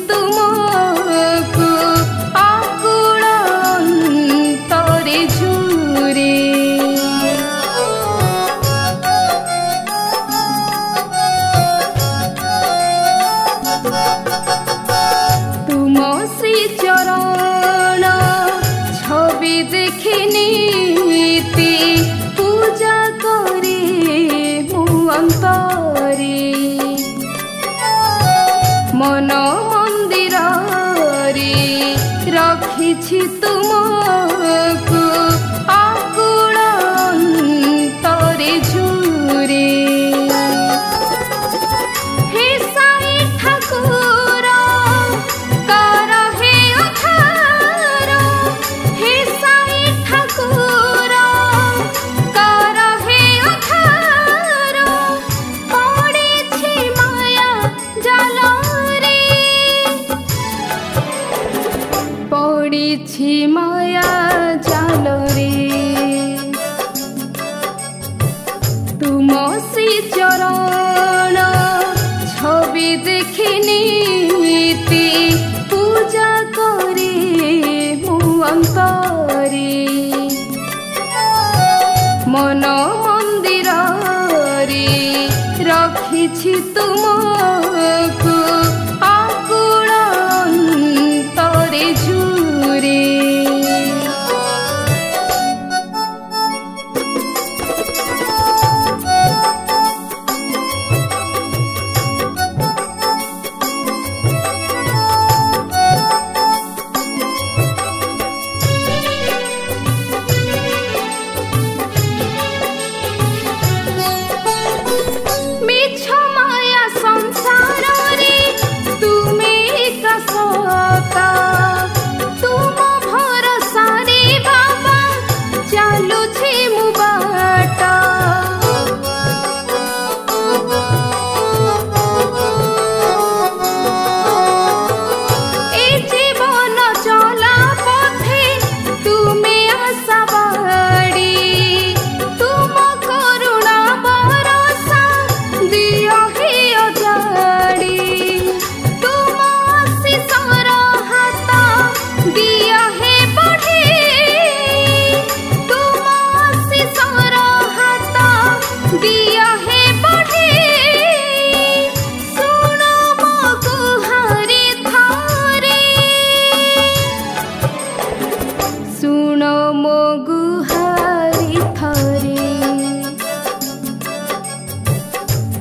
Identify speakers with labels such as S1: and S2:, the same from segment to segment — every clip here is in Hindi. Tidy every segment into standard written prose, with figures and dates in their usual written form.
S1: तुमको आकुल अंतरे झुरे तुम श्री चरण छवि देखिनी पूजा करे मु अंतरे मन मंदिर रे रखिछि तुमको आकुल अंतरे झुरे हे साई ठाकुर कर हे उद्धार हे साई ठाकुर कर हे उद्धार पड़िछि माया जाल पड़िछि माया जाल रे तुम श्री चरण छवि देखिनी पूजा करे मु अंतरे मन मंदिर रे रखिछि तुमको आकुल अंतरे झुरे मिछ माया संसार रे तुमे कसता तुम भरोसा रे बाबा चालुछि मु बाटा ए जीवन चला पथे तुमे आशा बाड़ी तुम करुणा भरोसा दियो हे अजाड़ी तुम आशीषर हाथ दियो हे बढ़े तुम आशीषर हाथ दियो हे बढ़े सुन मो गुहारी थारे सुन मो गुहारी थारे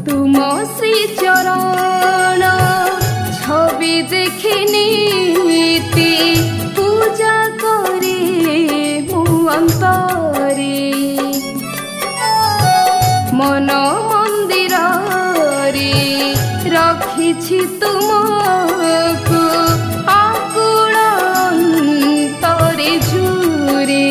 S1: तुम श्री चरण छवि देखिनी पूजा करे मु अंतरे मन मंदिर रे रखिछि तुमको आकुल अंतरे झुरे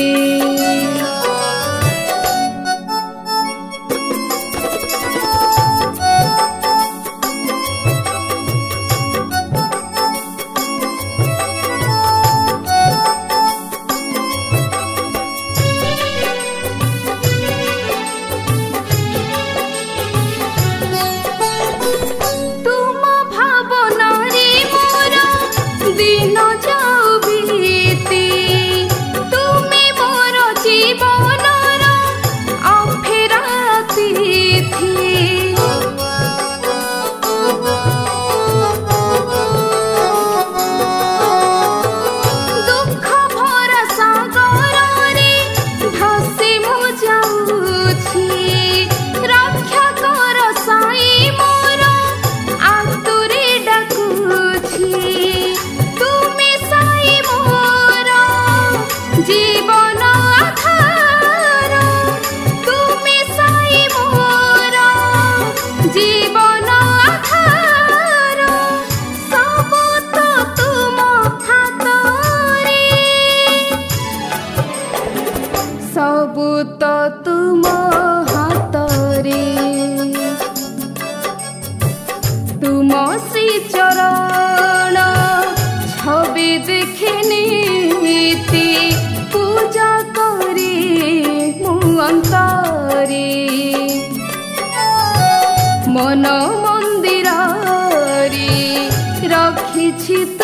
S1: तुम भावना रे मोर दिन जाऊ बीती तुमे मोर जीवनर अफेरा तिथि दुख भरा सागर रे भासी मु जाऊछि रक्षा कर साई मोर आतुरे डाकुछि तुमे साई मोर जीवन आधार तुमे साई मोर जीवन आधार सब तो तुम हाथ रे सब तो तुम हाथ रे तुम श्री चरण छवि देखिनी पूजा करे मु अंतरे मन मंदिर रे रखी କିଛି